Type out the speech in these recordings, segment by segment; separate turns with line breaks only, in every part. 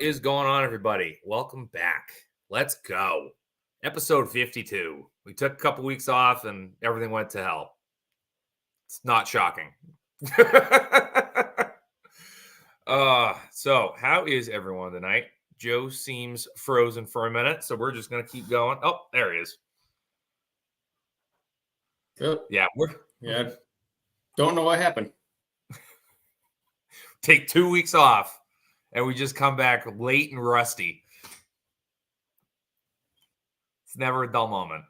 is going on, everybody? Welcome back. Let's go. Episode 52. We took a couple weeks off and everything went to hell. It's not shocking. So how is everyone tonight? Joe seems frozen for a minute, so we're just going to keep going. Oh, there he is.
Yep.
Yeah,
Don't know what happened.
Take 2 weeks off, and we just come back late and rusty. It's never a dull moment.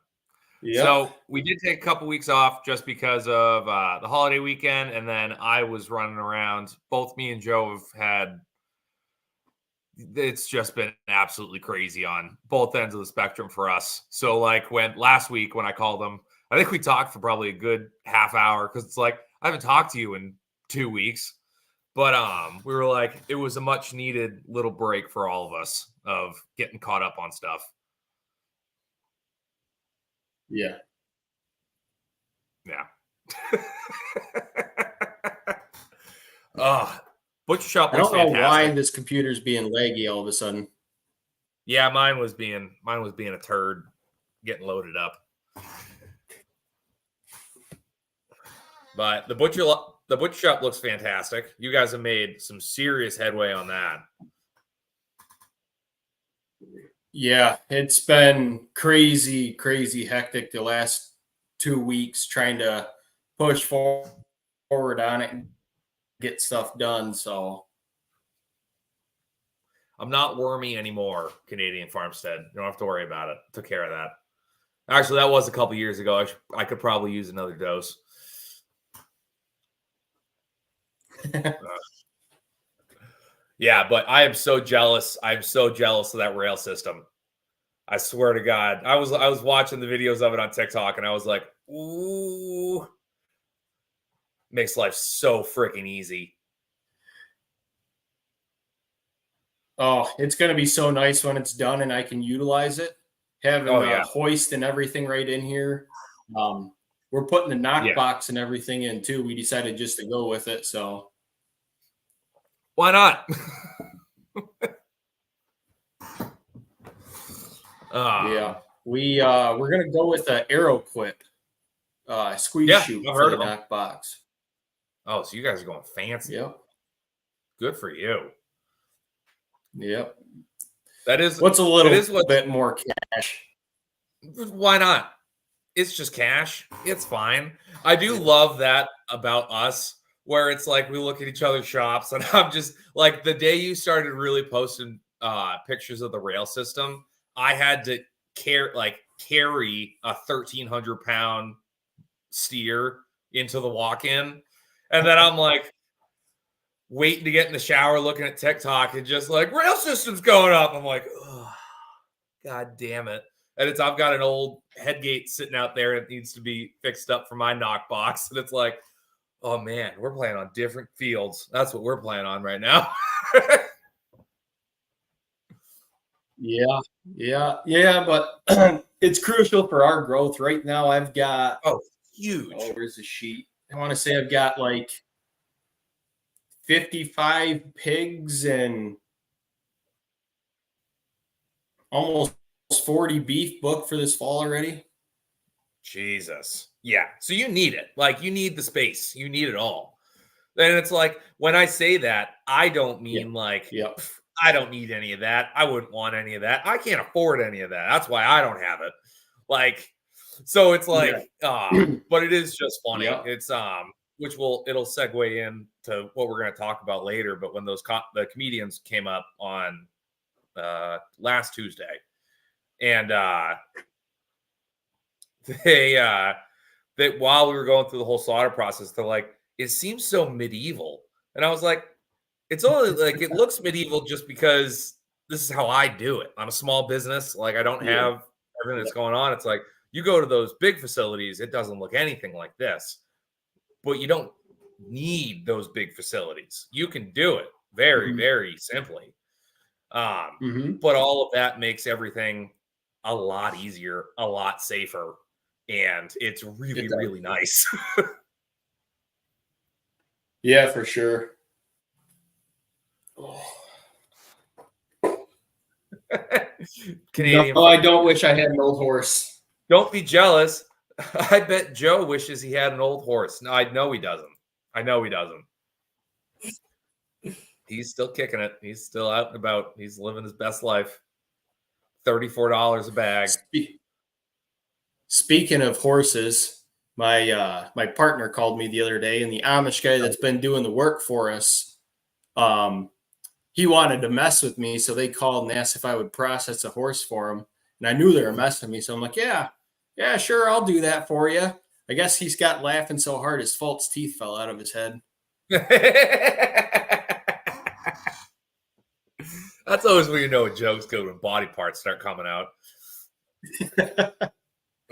Yep. So we did take a couple weeks off just because of the holiday weekend, and then I was running around. Both me and Joe have had – it's just been absolutely crazy on both ends of the spectrum for us. So, like, last week when I called him, I think we talked for probably a good half hour because it's like I haven't talked to you in 2 weeks. But we were like, it was a much needed little break for all of us of getting caught up on stuff.
Yeah.
Butcher Shop.
I don't know why this computer's being laggy all of a sudden.
Yeah, mine was being a turd getting loaded up. But the butcher shop looks fantastic. You guys have made some serious headway on that.
Yeah, it's been crazy hectic the last 2 weeks trying to push forward on it and get stuff done. So
I'm not wormy anymore, Canadian Farmstead. You don't have to worry about it. Took care of that. Actually, that was a couple years ago. I could probably use another dose. Yeah, but I am so jealous. I'm so jealous of that rail system. I swear to God. I was watching the videos of it on TikTok and I was like, ooh. Makes life so freaking easy.
Oh, it's going to be so nice when it's done and I can utilize it. Having the hoist and everything right in here. We're putting the knock box and everything in too. We decided just to go with it, so
why not?
Yeah, we're gonna go with the Arrow Quip squeeze chute for the knock box.
Oh, so you guys are going fancy.
Yep.
Good for you.
Yep.
That is
what's a little bit more cash.
Why not? It's just cash. It's fine. I do love that about us, where it's like we look at each other's shops, and I'm just like, the day you started really posting pictures of the rail system, I had to carry a 1,300-pound steer into the walk-in, and then I'm like waiting to get in the shower, looking at TikTok, and just like, rail system's going up. I'm like, oh, God damn it. And I've got an old headgate sitting out there. It needs to be fixed up for my knock box. And it's like, oh man, we're playing on different fields. That's what we're playing on right now.
Yeah. But it's crucial for our growth right now. I've got
huge.
Oh, where's the sheet? I want to say I've got like 55 pigs and almost 40 beef booked for this fall already.
Jesus. Yeah. So you need it. Like, you need the space. You need it all. And it's like, when I say that, I don't mean I don't need any of that. I wouldn't want any of that. I can't afford any of that. That's why I don't have it. Like, so it's like, but it is just funny. It's, it'll segue into what we're going to talk about later. But when the comedians came up on last Tuesday, and that while we were going through the whole slaughter process, they're like, it seems so medieval. And I was like, it's only like, it looks medieval just because this is how I do it. I'm a small business. Like, I don't have everything that's going on. It's like, you go to those big facilities, it doesn't look anything like this. But you don't need those big facilities. You can do it very, very simply. But all of that makes everything a lot easier, a lot safer, and it's really, really nice.
Yeah, for sure.
Canadian.
No, I don't wish I had an old horse.
Don't be jealous. I bet Joe wishes he had an old horse. No, I know he doesn't. I know he doesn't. He's still kicking it. He's still out and about. He's living his best life. $34 a bag.
Speaking of horses, my partner called me the other day, and the Amish guy that's been doing the work for us, he wanted to mess with me, so they called and asked if I would process a horse for him. And I knew they were messing with me, so I'm like, yeah, sure, I'll do that for you. I guess he's got laughing so hard his false teeth fell out of his head.
That's always when you know a joke's good, when body parts start coming out.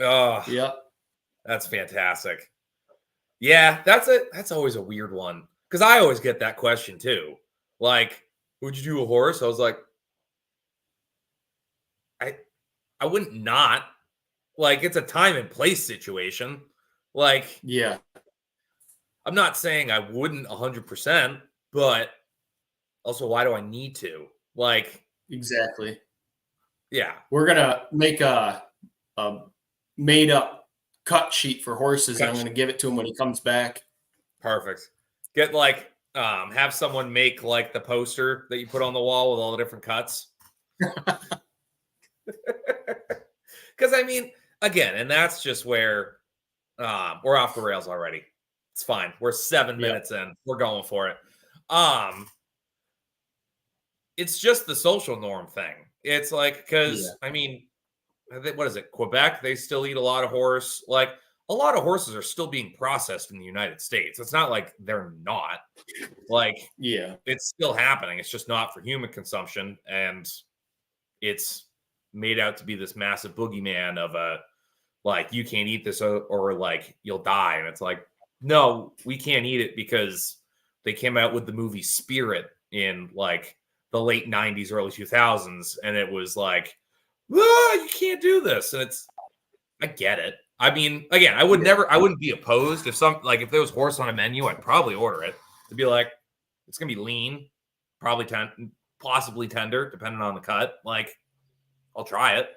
Oh,
yeah,
that's fantastic. Yeah, that's always a weird one, because I always get that question too. Like, would you do a horse? I was like, I wouldn't not. Like, it's a time and place situation. Like,
yeah,
I'm not saying I wouldn't 100%, but also, why do I need to? Like,
exactly.
Yeah,
we're gonna make a made up cut sheet for horses, and I'm gonna give it to him when he comes back.
Perfect. Get like have someone make like the poster that you put on the wall with all the different cuts. Because I mean, again, and that's just where we're off the rails already. It's fine. We're 7 minutes in. We're going for it. It's just the social norm thing. It's like, because I mean, what is it? Quebec, they still eat a lot of horse. Like, a lot of horses are still being processed in the United States. It's not like they're not. Like, it's still happening. It's just not for human consumption. And it's made out to be this massive boogeyman of a, like, you can't eat this, or like, you'll die. And it's like, no, we can't eat it because they came out with the movie Spirit in like the late 90s, early 2000s. And it was like, you can't do this. And I get it. I mean, again, I wouldn't be opposed if if there was horse on a menu, I'd probably order it. To be like, it's going to be lean, probably possibly tender, depending on the cut. Like, I'll try it.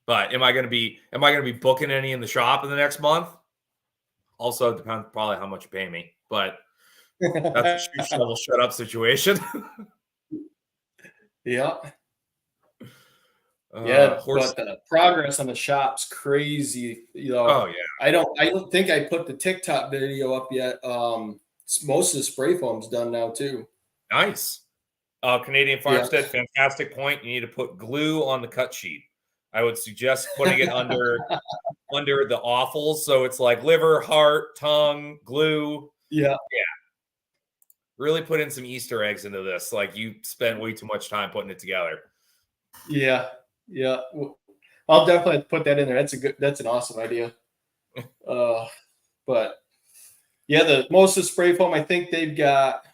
But am I going to be booking any in the shop in the next month? Also depends probably how much you pay me, but that's a shoot, shovel, shut up situation.
Yeah. But the progress on the shop's crazy.
Oh yeah.
I don't think I put the TikTok video up yet. Most of the spray foam's done now too.
Nice. Canadian Farmstead, fantastic point. You need to put glue on the cut sheet. I would suggest putting it under the offals, so it's like liver, heart, tongue, glue.
Yeah.
Really put in some Easter eggs into this. Like, you spent way too much time putting it together.
Yeah. I'll definitely put that in there. That's an awesome idea. But yeah, most of the spray foam, I think they've got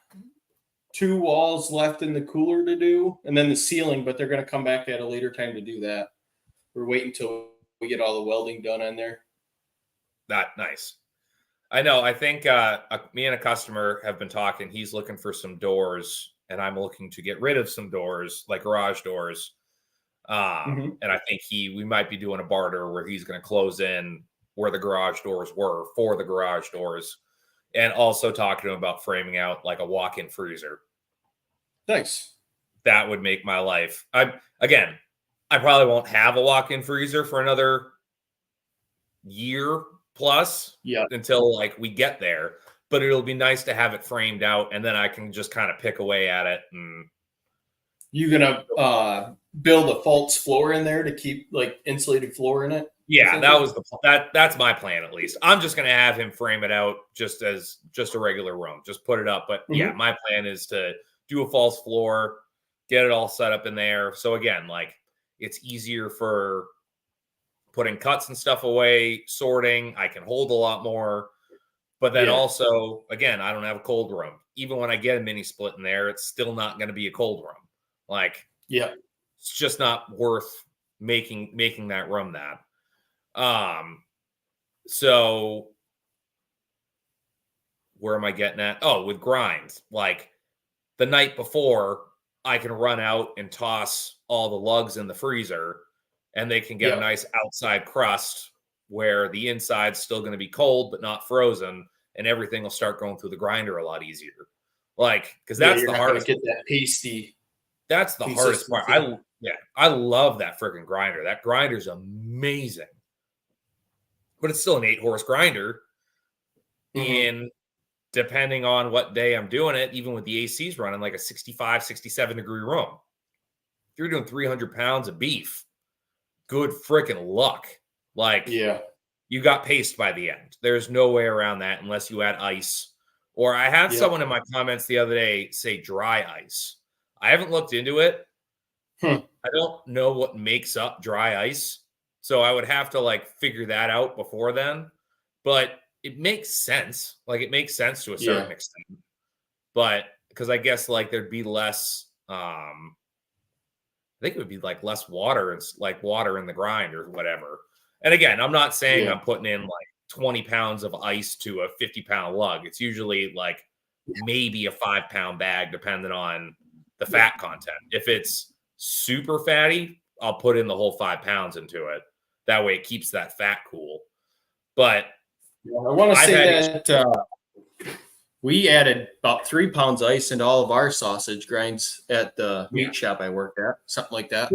2 walls left in the cooler to do, and then the ceiling, but they're going to come back at a later time to do that. We're waiting until we get all the welding done on there.
Nice. I know. I think me and a customer have been talking. He's looking for some doors, and I'm looking to get rid of some doors, like garage doors. And I think we might be doing a barter where he's going to close in where the garage doors were for the garage doors, and also talking to him about framing out like a walk-in freezer.
Nice.
That would make my life. I probably won't have a walk-in freezer for another year plus until like we get there, but it'll be nice to have it framed out, and then I can just kind of pick away at it. And
you gonna build a false floor in there to keep like insulated floor in it?
Yeah, that's my plan, at least. I'm just gonna have him frame it out just as a regular room, just put it up. But yeah, my plan is to do a false floor, get it all set up in there. So again, like, it's easier for putting cuts and stuff away, sorting. I can hold a lot more. But then also, again, I don't have a cold room. Even when I get a mini split in there, it's still not going to be a cold room. Like, it's just not worth making that room that. So where am I getting at? Oh, with grinds. Like, the night before, I can run out and toss all the lugs in the freezer, and they can get a nice outside crust where the inside's still going to be cold but not frozen, and everything will start going through the grinder a lot easier. Like, because that's the hardest.
Get that pasty.
That's the hardest part. I love that freaking grinder. That grinder's amazing, but it's still an 8-horse grinder. And depending on what day I'm doing it, even with the ACs running, like a 65, 67 degree room, if you're doing 300 pounds of beef, good freaking luck. Like, you got paste by the end. There's no way around that unless you add ice. Or I had someone in my comments the other day say dry ice. I haven't looked into it. I don't know what makes up dry ice. So I would have to like figure that out before then. But it makes sense. Like, it makes sense to a certain extent. But because I guess like there'd be less, I think it would be like less water and like water in the grind or whatever. And again, I'm not saying I'm putting in like 20 pounds of ice to a 50-pound lug. It's usually like maybe a 5-pound bag, depending on the fat content. If it's super fatty, I'll put in the whole 5 pounds into it. That way it keeps that fat cool. But
I want to say that we added about 3 pounds of ice into all of our sausage grinds at the meat shop I worked at, something like that.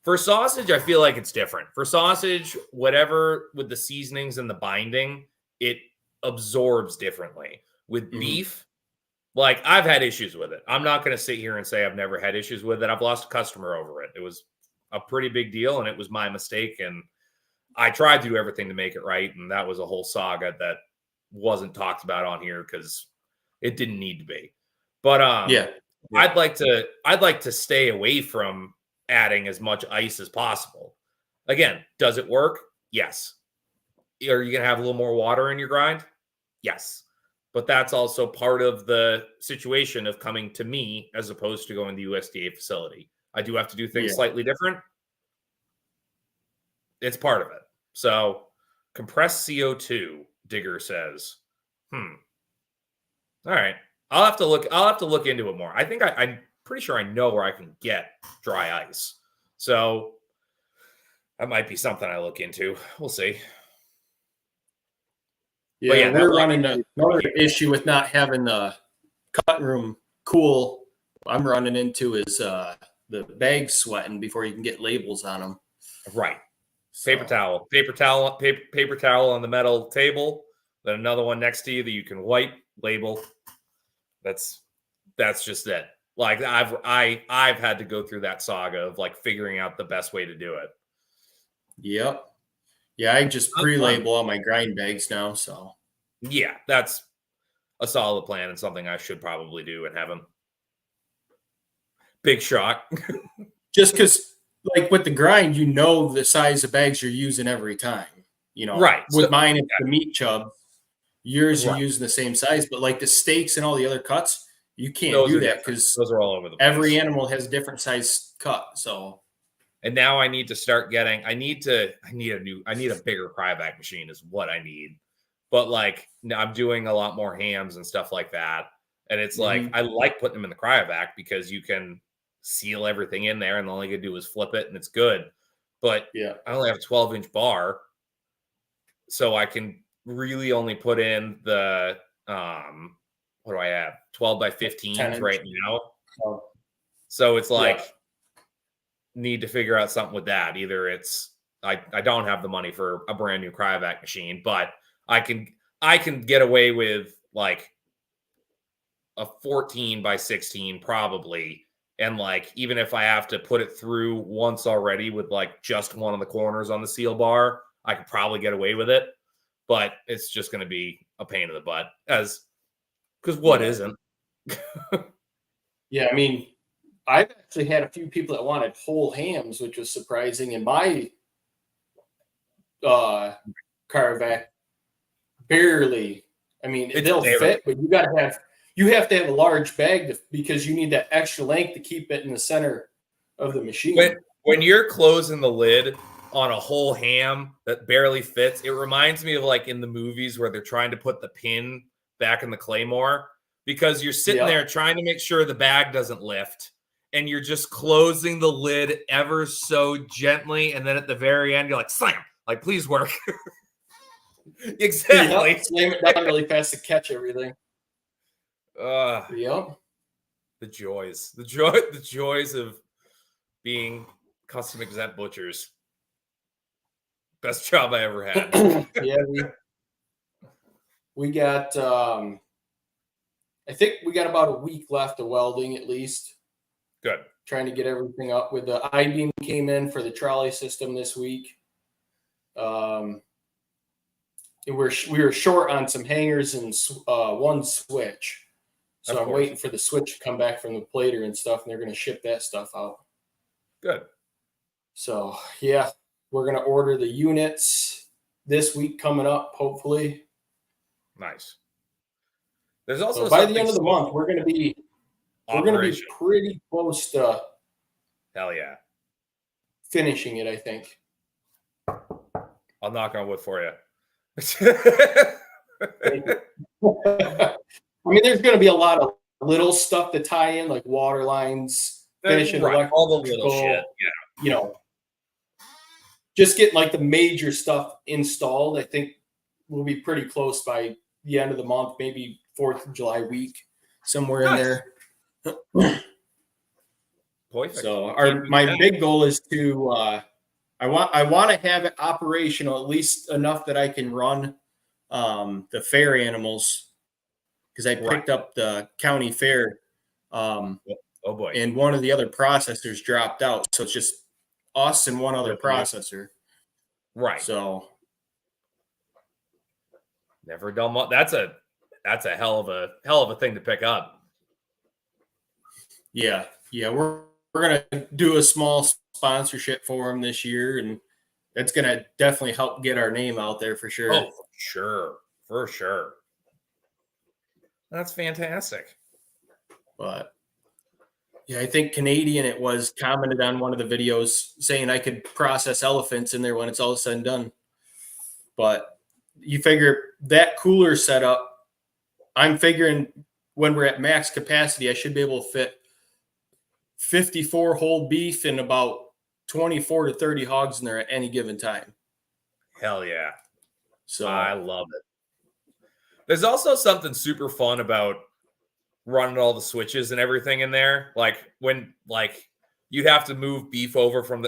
For sausage, I feel like it's different. For sausage, whatever with the seasonings and the binding, it absorbs differently. With beef, like, I've had issues with it. I'm not going to sit here and say I've never had issues with it. I've lost a customer over it. It was a pretty big deal, and it was my mistake. And I tried to do everything to make it right, and that was a whole saga that wasn't talked about on here because it didn't need to be. But I'd like to stay away from adding as much ice as possible. Again, does it work? Yes. Are you going to have a little more water in your grind? Yes. But that's also part of the situation of coming to me as opposed to going to the USDA facility. I do have to do things slightly different. It's part of it. So, compressed CO2, Digger says. All right. I'll have to look into it more. I think I'm pretty sure I know where I can get dry ice. So that might be something I look into. We'll see.
Yeah, we're running another issue with not having the cutting room cool. I'm running into is the bags sweating before you can get labels on them.
Right. Paper towel on the metal table. Then another one next to you that you can wipe, label. That's just it. Like, I've had to go through that saga of like figuring out the best way to do it.
Yep. Yeah, I just pre-label all my grind bags now. So
yeah, that's a solid plan and something I should probably do and have them. Big shock.
Just because, like with the grind, you know the size of bags you're using every time. You know,
right?
With mine, it's the meat chub. Yours, you're using the same size, but like the steaks and all the other cuts, you can't do that because
those are all over the place.
Every animal has a different size cut. So,
and now I need to start getting. I need a bigger cryovac machine is what I need. But like, I'm doing a lot more hams and stuff like that, and it's like I like putting them in the cryovac because you can seal everything in there, and all you can do is flip it, and it's good. But I only have a 12-inch bar, so I can really only put in the what do I have? 12 by 15 right now. Oh. So it's like need to figure out something with that. Either it's I don't have the money for a brand new cryovac machine, but I can get away with like a 14 by 16 probably. And like, even if I have to put it through once already with like just one of the corners on the seal bar, I could probably get away with it. But it's just going to be a pain in the butt because what isn't?
Yeah, I mean, I've actually had a few people that wanted whole hams, which was surprising. And my cryovac barely. I mean, they'll fit, but you have to have a large bag because you need that extra length to keep it in the center of the machine.
When you're closing the lid on a whole ham that barely fits, it reminds me of like in the movies where they're trying to put the pin back in the claymore. because you're sitting there trying to make sure the bag doesn't lift, and you're just closing the lid ever so gently, and then at the very end, you're like, slam, like, please work. Exactly.
Yep. Slam it down really fast to catch everything.
Yep. The joys of being custom exempt butchers. Best job I ever had.
Yeah, we got I think we got about a week left of welding at least.
Good.
Trying to get everything up. With the I-beam came in for the trolley system this week. We were short on some hangers and one switch. So I'm waiting for the switch to come back from the plater and stuff, and they're going to ship that stuff out.
Good.
So, yeah, we're going to order the units this week coming up, hopefully.
Nice. There's also
by the end of the month, we're going to be pretty close to
hell yeah
finishing it, I think.
I'll knock on wood for you.
I mean, there's going to be a lot of little stuff to tie in, like water lines, finishing
all the little shit. Yeah.
You know, just getting like the major stuff installed. I think we'll be pretty close by the end of the month, maybe 4th of July week, somewhere in there.
Perfect.
So my big goal is to I want to have it operational, at least enough that I can run the fair animals, because I picked up the county fair.
Oh boy!
And one of the other processors dropped out, so it's just us and one other processor.
Right.
So
never done one. That's a hell of a thing to pick up.
Yeah. We're gonna do a small sponsorship for him this year, and that's gonna definitely help get our name out there for sure.
Oh, for sure. That's fantastic.
But yeah, I think Canadian, it was commented on one of the videos saying I could process elephants in there when it's all said and done. But you figure that cooler setup, I'm figuring when we're at max capacity, I should be able to fit 54 whole beef and about 24 to 30 hogs in there at any given time.
Hell yeah.
So
I love it. There's also something super fun about running all the switches and everything in there. Like when you'd have to move beef over from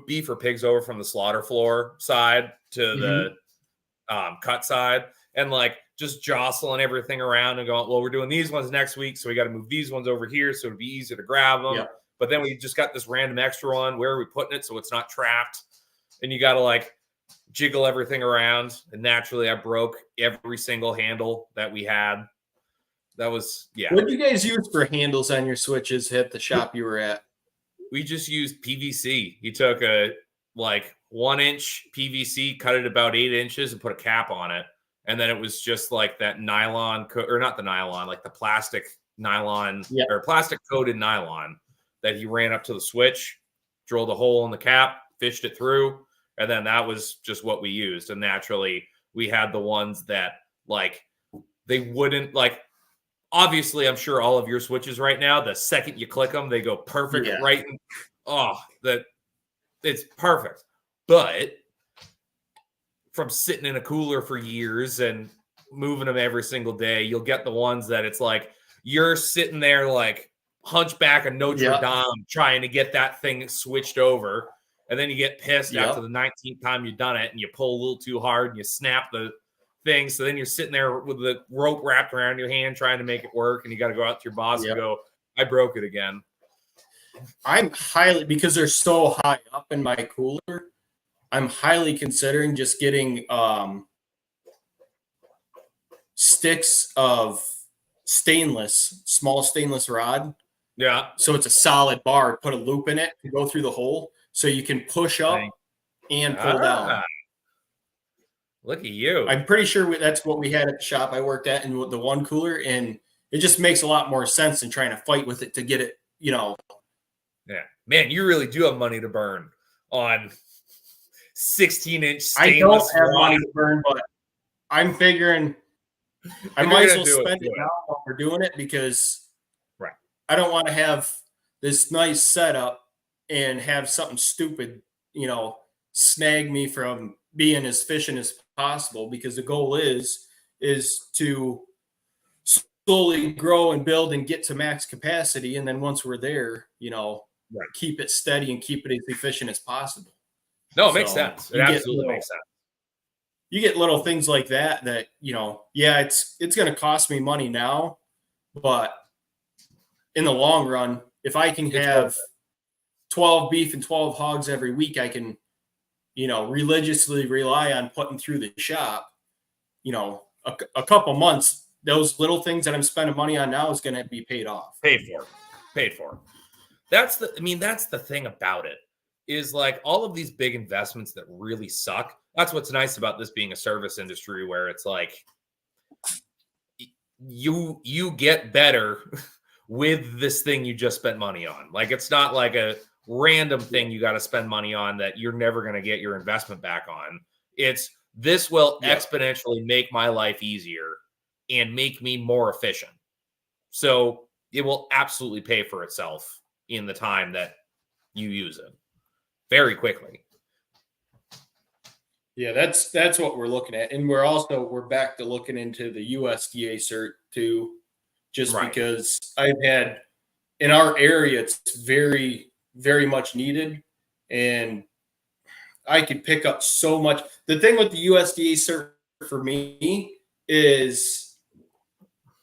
beef or pigs over from the slaughter floor side to the cut side, and like just jostling everything around and going, well, we're doing these ones next week, so we got to move these ones over here so it'd be easier to grab them. Yep. But then we just got this random extra one. Where are we putting it so it's not trapped? And you got to like jiggle everything around. And naturally, I broke every single handle that we had. That was, yeah.
What did you guys use for handles on your switches at the shop you were at?
We just used PVC. He took a 1-inch PVC, cut it about 8 inches, and put a cap on it. And then it was just like that nylon, or not the nylon, like the plastic nylon or plastic coated nylon that he ran up to the switch, drilled a hole in the cap, fished it through. And then that was just what we used. And naturally, we had the ones that they wouldn't obviously, I'm sure all of your switches right now, the second you click them, they go perfect right. It's perfect. But from sitting in a cooler for years and moving them every single day, you'll get the ones that it's like you're sitting there like Hunchback of Notre Dame trying to get that thing switched over. And then you get pissed after the 19th time you've done it and you pull a little too hard and you snap the thing. So then you're sitting there with the rope wrapped around your hand trying to make it work. And you got to go out to your boss and go, I broke it again.
I'm because they're so high up in my cooler, I'm highly considering just getting sticks of small stainless rod.
Yeah.
So it's a solid bar, put a loop in it to go through the hole so you can push up and pull down.
Look at you.
I'm pretty sure that's what we had at the shop I worked at in the one cooler. And it just makes a lot more sense than trying to fight with it to get it, Yeah.
Man, you really do have money to burn on 16-inch stainless
I don't have money to burn, but I'm figuring I might as well spend it now while we're doing it, because
right.
I don't want to have this nice setup and have something stupid, snag me from being as efficient as possible, because the goal is to slowly grow and build and get to max capacity. And then once we're there,
right.
keep it steady and keep it as efficient as possible.
No, it makes sense. It absolutely makes sense.
You get little things like that, yeah, it's going to cost me money now, but in the long run, if I can have 12 beef and 12 hogs every week, I can, religiously rely on putting through the shop, a couple months, those little things that I'm spending money on now is going to be paid off.
Paid for. That's the thing about it, is like all of these big investments that really suck. That's what's nice about this being a service industry, where it's like you get better with this thing you just spent money on. Like, it's not like a random thing you got to spend money on that you're never going to get your investment back on. This will exponentially make my life easier and make me more efficient. So it will absolutely pay for itself in the time that you use it very quickly.
Yeah, that's what we're looking at. And we're back to looking into the USDA cert too, just because I've had in our area, it's very, very much needed. And I could pick up so much. The thing with the USDA cert for me is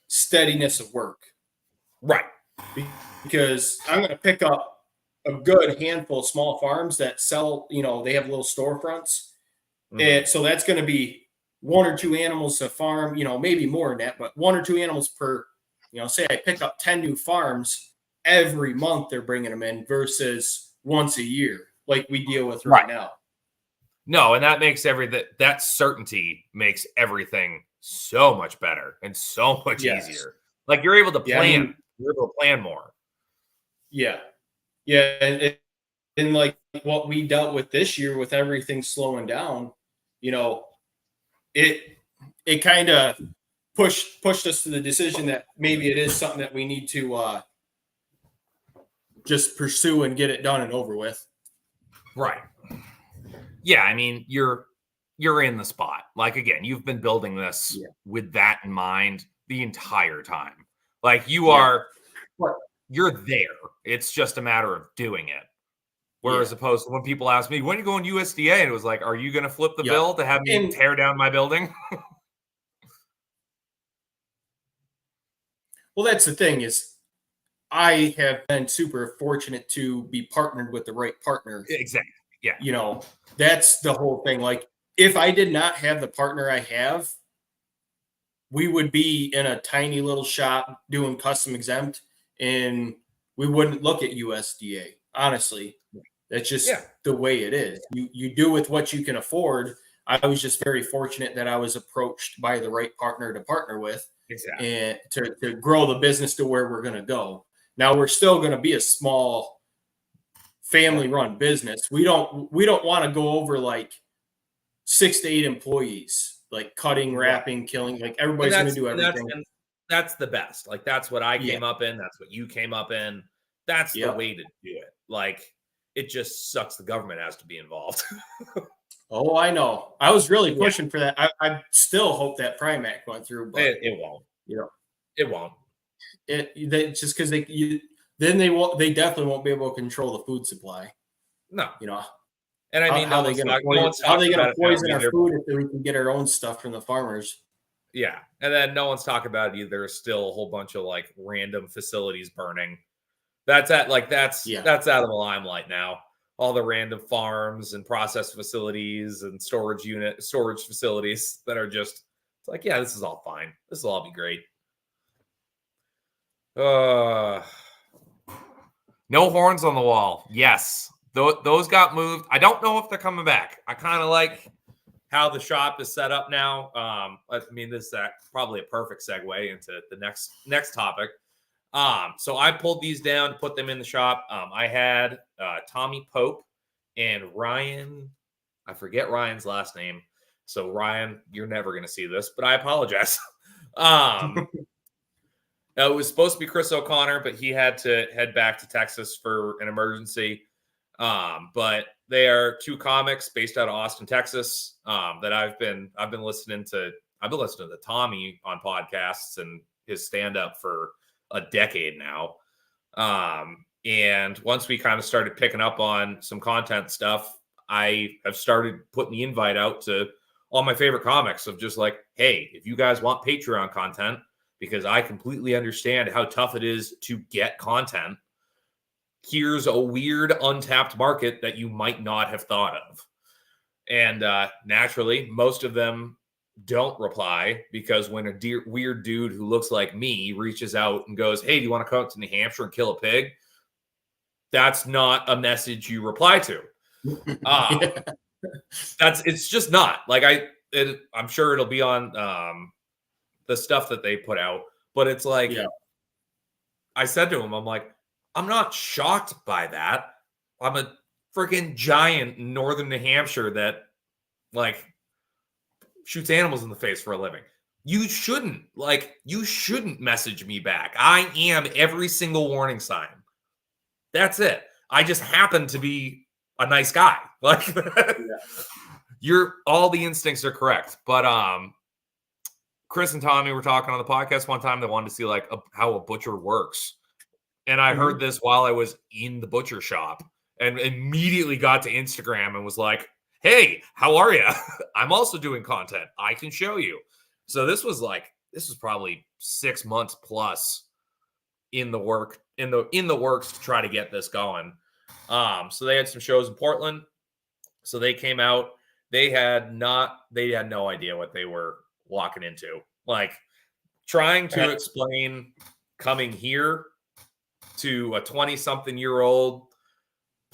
steadiness of work.
Right.
Because I'm going to pick up a good handful of small farms that sell, they have little storefronts. And so that's going to be 1 or 2 animals a farm, maybe more than that, but 1 or 2 animals per, say I pick up 10 new farms every month, they're bringing them in, versus once a year, like we deal with right now.
No, and that makes that certainty makes everything so much better and so much easier. Like, you're able to plan, you're able to plan more.
Yeah. Yeah. And like what we dealt with this year with everything slowing down, it kind of pushed us to the decision that maybe it is something that we need to just pursue and get it done and over with.
Right. Yeah, I mean, you're in the spot. Like, again, you've been building this with that in mind the entire time. Like, you're there. It's just a matter of doing it. Whereas opposed to when people ask me, when are you going USDA? And it was like, are you going to flip the bill to have me tear down my building?
Well, that's the thing, is I have been super fortunate to be partnered with the right partner.
Exactly. Yeah.
That's the whole thing. Like, if I did not have the partner I have, we would be in a tiny little shop doing custom exempt, and we wouldn't look at USDA. Honestly, that's just the way it is. You do with what you can afford. I was just very fortunate that I was approached by the right partner to partner with, and to grow the business to where we're going to go. Now, we're still going to be a small family-run business. We don't want to go over like 6 to 8 employees, like cutting, wrapping, killing. Like, everybody's going to do everything.
That's the best. Like, that's what I came up in. That's what you came up in. That's the way to do it. Like, it just sucks the government has to be involved.
Oh, I know. I was really pushing for that. I still hope that Prime Act went through, but
it won't. It won't.
Just because they definitely won't be able to control the food supply.
No.
And I mean, how are they going to poison our food if we can get our own stuff from the farmers?
Yeah. And then no one's talking about it either. There's still a whole bunch of like random facilities burning. That's out of the limelight now. All the random farms and process facilities and storage facilities that are just, it's like, yeah, this is all fine. This will all be great. No horns on the wall. Yes. Those got moved. I don't know if they're coming back. I kind of like how the shop is set up now. I mean, this is probably a perfect segue into the next topic. So I pulled these down, put them in the shop. I had Tommy Pope and Ryan. I forget Ryan's last name. So Ryan, you're never going to see this, but I apologize. It was supposed to be Chris O'Connor, but he had to head back to Texas for an emergency. But they are two comics based out of Austin, Texas, that I've been listening to. I've been listening to Tommy on podcasts and his stand-up for a decade now. And once we kind of started picking up on some content stuff, I have started putting the invite out to all my favorite comics of just like, hey, if you guys want Patreon content, because I completely understand how tough it is to get content, here's a weird untapped market that you might not have thought of. And naturally, most of them don't reply, because when a weird dude who looks like me reaches out and goes, hey, do you want to come to New Hampshire and kill a pig? That's not a message you reply to. It's just not. Like I'm sure it'll be on the stuff that they put out, but it's like, I said to him, I'm like, I'm not shocked by that. I'm a freaking giant in northern New Hampshire that like shoots animals in the face for a living. You shouldn't message me back. I am every single warning sign. That's it. I just happen to be a nice guy. Like all the instincts are correct. But Chris and Tommy were talking on the podcast one time. They wanted to see like how a butcher works. And I heard this while I was in the butcher shop, and immediately got to Instagram and was like, hey, how are you? I'm also doing content. I can show you. So this was probably 6 months plus in the works to try to get this going. So they had some shows in Portland. So they came out. They had no idea what they were walking into. Like trying to explain coming here to a 20-something-year-old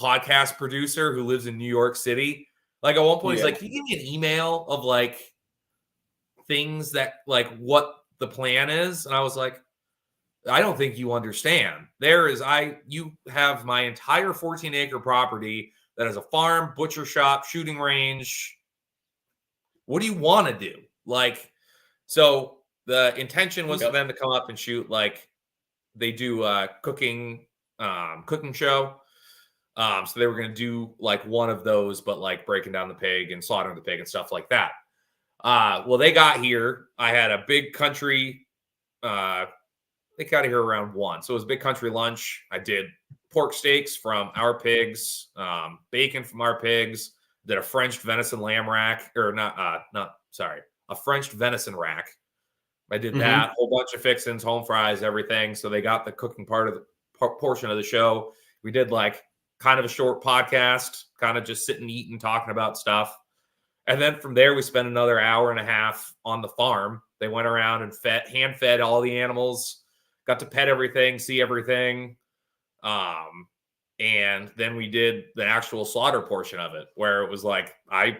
podcast producer who lives in New York City. Like at one point, he's like, can you give me an email of like things that like what the plan is? And I was like, I don't think you understand. You have my entire 14-acre property that is a farm, butcher shop, shooting range. What do you want to do? Like, so the intention was for them to come up and shoot like they do a cooking show. So they were going to do like one of those, but like breaking down the pig and slaughtering the pig and stuff like that. Well, they got here. I had a big country. They got here around 1. So it was a big country lunch. I did pork steaks from our pigs, bacon from our pigs, did a French venison lamb rack, or a French venison rack. I did that, whole bunch of fixins, home fries, everything. So they got the cooking part of the portion of the show. We did like kind of a short podcast, kind of just sitting, eating, talking about stuff. And then from there, we spent another hour and a half on the farm. They went around and hand fed all the animals, got to pet everything, see everything. And then we did the actual slaughter portion of it, where it was like, I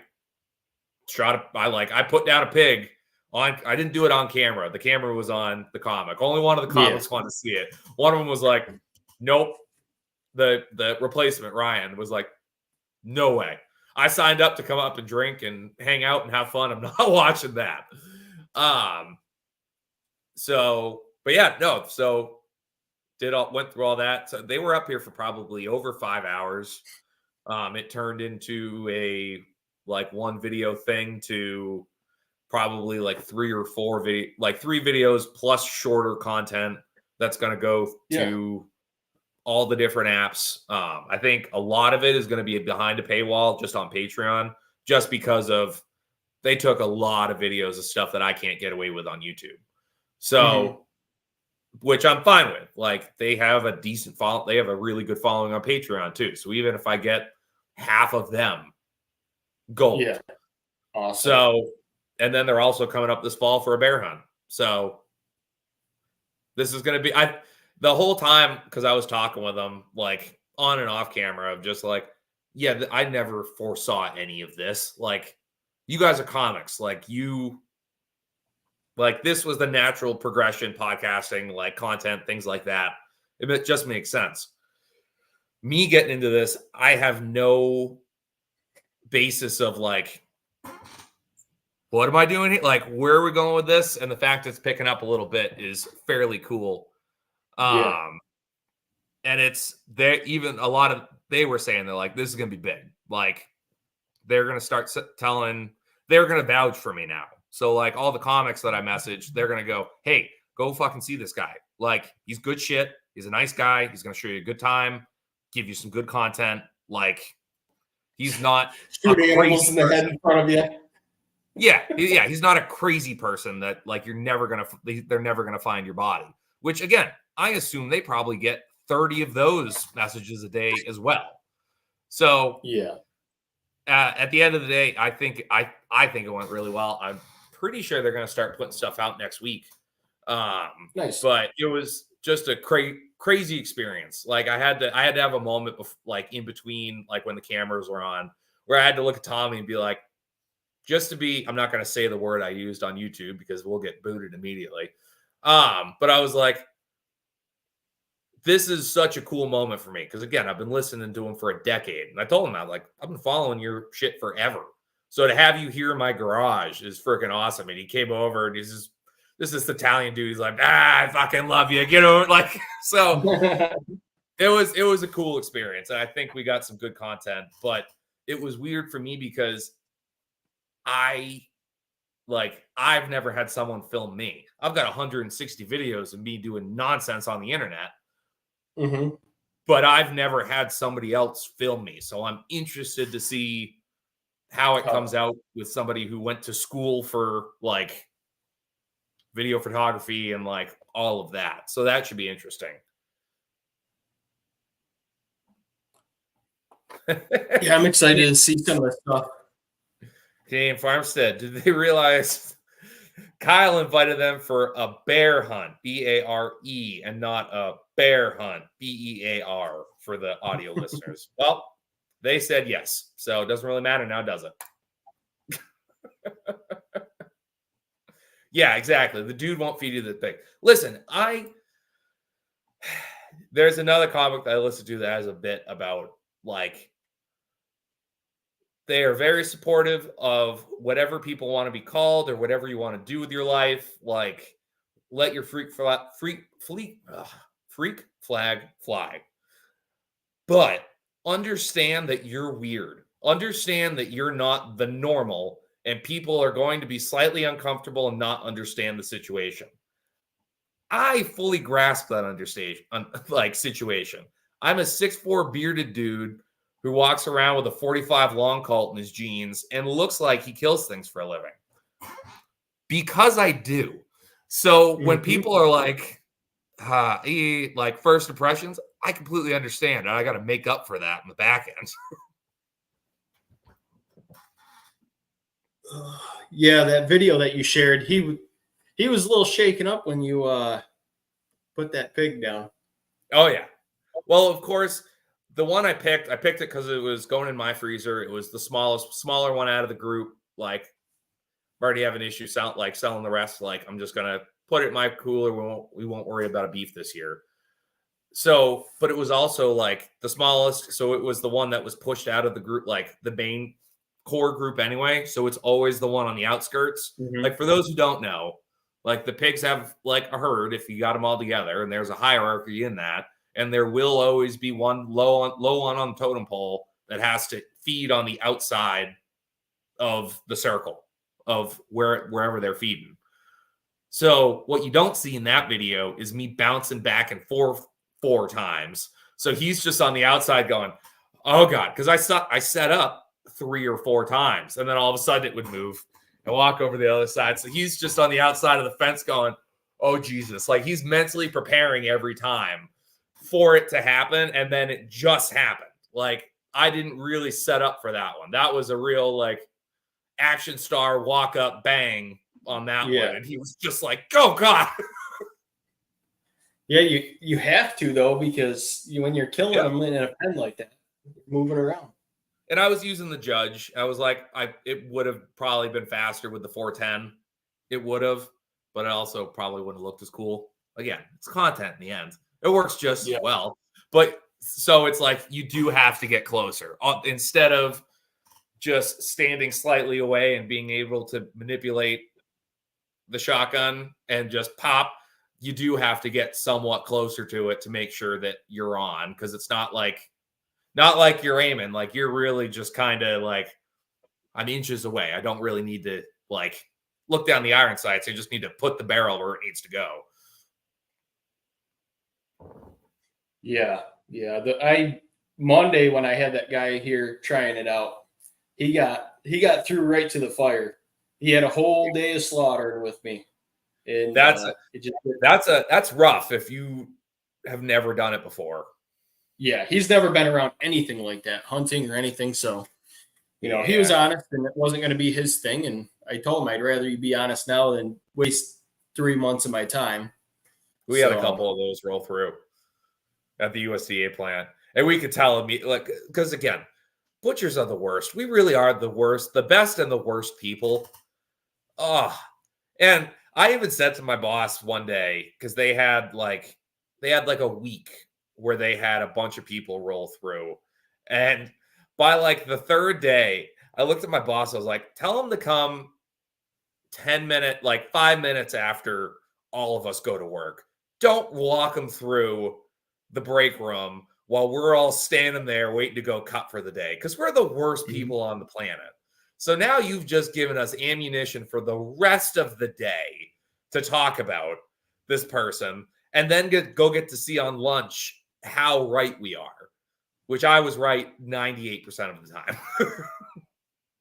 put down a pig. I didn't do it on camera. The camera was on the comic. Only one of the comics wanted to see it. One of them was like, nope. The replacement, Ryan, was like, no way. I signed up to come up and drink and hang out and have fun. I'm not watching that. So went through all that. So they were up here for probably over 5 hours. It turned into a like one video thing to probably like 3 or 4 3 videos plus shorter content that's going to go to all the different apps. I think a lot of it is going to be behind a paywall just on Patreon, just because of they took a lot of videos of stuff that I can't get away with on YouTube. So, which I'm fine with. Like they have a decent follow. They have a really good following on Patreon too. So even if I get half of them, gold.
Yeah. Awesome.
So, and then they're also coming up this fall for a bear hunt. So this is going to be, the whole time, because I was talking with them like on and off camera of just like, yeah, I never foresaw any of this. Like you guys are comics. Like this was the natural progression, podcasting, like content, things like that. It just makes sense. Me getting into this, I have no basis of like what am I doing here? Like, where are we going with this? And the fact it's picking up a little bit is fairly cool. And it's there. Even a lot of they were saying they're like, this is gonna be big. Like, they're gonna start telling. They're gonna vouch for me now. So like all the comics that I messaged, they're gonna go, hey, go fucking see this guy. Like, he's good shit. He's a nice guy. He's gonna show you a good time, give you some good content. Like, he's not
shooting animals in the head in front of you.
Yeah, he's not a crazy person that like they're never gonna find your body. Which again, I assume they probably get 30 of those messages a day as well. So
yeah,
at the end of the day, I think it went really well. I'm pretty sure they're gonna start putting stuff out next week.
Nice,
but it was just a crazy experience. Like I had to have a moment like in between, like when the cameras were on, where I had to look at Tommy and be like, I'm not going to say the word I used on YouTube because we'll get booted immediately. But I was like, this is such a cool moment for me. Because again, I've been listening to him for a decade. And I told him, I've been following your shit forever. So to have you here in my garage is freaking awesome. And he came over and this Italian dude. He's like, I fucking love you. You know, like, so it was a cool experience. And I think we got some good content, but it was weird for me because I've never had someone film me. I've got 160 videos of me doing nonsense on the internet, but I've never had somebody else film me. So I'm interested to see how it comes out with somebody who went to school for like video photography and like all of that. So that should be interesting.
Yeah, I'm excited to see some of the stuff.
Canadian Farmstead, did they realize Kyle invited them for a bear hunt, B-A-R-E, and not a bear hunt, B-E-A-R, for the audio listeners? Well, they said yes. So it doesn't really matter now, does it? Yeah, exactly. The dude won't feed you the thing. Listen, there's another comic that I listened to that has a bit about like, they are very supportive of whatever people want to be called or whatever you want to do with your life. Like, let your freak flag fly. But understand that you're weird. Understand that you're not the normal, and people are going to be slightly uncomfortable and not understand the situation. I fully grasp that situation. I'm a 6'4" bearded dude who walks around with a 45 long Colt in his jeans and looks like he kills things for a living. Because I do. So when people are like first impressions, I completely understand. And I got to make up for that in the back end.
Yeah, that video that you shared, he was a little shaken up when you put that pig down.
Oh, yeah. Well, of course, the one I picked it because it was going in my freezer. It was the smaller one out of the group. Like, I already have an issue selling the rest. Like, I'm just gonna put it in my cooler. We won't worry about a beef this year. So, but it was also like the smallest. So it was the one that was pushed out of the group, like the main core group anyway. So it's always the one on the outskirts. Like, for those who don't know, like the pigs have like a herd if you got them all together, and there's a hierarchy in that. And there will always be one low on the totem pole that has to feed on the outside of the circle of wherever they're feeding. So what you don't see in that video is me bouncing back and forth 4 times. So he's just on the outside going, oh God, because I set up 3 or 4 times, and then all of a sudden it would move and walk over the other side. So he's just on the outside of the fence going, oh Jesus, like he's mentally preparing every time for it to happen, and then it just happened. Like, I didn't really set up for that one. That was a real like action star walk up bang on that one, and he was just like, oh God.
Yeah, you have to though, because when you're killing them in a pen like that, moving around.
And I was using the Judge. I was like, it would have probably been faster with the 410. It would have, but it also probably wouldn't have looked as cool. Again, it's content in the end. It works just as well. But so it's like you do have to get closer. Instead of just standing slightly away and being able to manipulate the shotgun and just pop, you do have to get somewhat closer to it to make sure that you're on, because it's not like you're aiming, like you're really just kind of like I'm inches away. I don't really need to like look down the iron sights. I just need to put the barrel where it needs to go.
Yeah. Monday when I had that guy here trying it out, he got through right to the fire. He had a whole day of slaughtering with me. And
that's rough if you have never done it before.
Yeah, he's never been around anything like that, hunting or anything. So, he was honest, and it wasn't going to be his thing. And I told him I'd rather you be honest now than waste 3 months of my time.
We had a couple of those roll through at the USDA plant, and we could tell like, because again, butchers are the worst. We really are the worst, the best and the worst people. Oh, and I even said to my boss one day, because they had like a week where they had a bunch of people roll through, and by like the third day, I looked at my boss. I was like, tell him to come 5 minutes after all of us go to work. Don't walk them through the break room while we're all standing there waiting to go cut for the day, because we're the worst people on the planet. So now you've just given us ammunition for the rest of the day to talk about this person, and then go get to see on lunch how right we are, which I was right 98% of the time.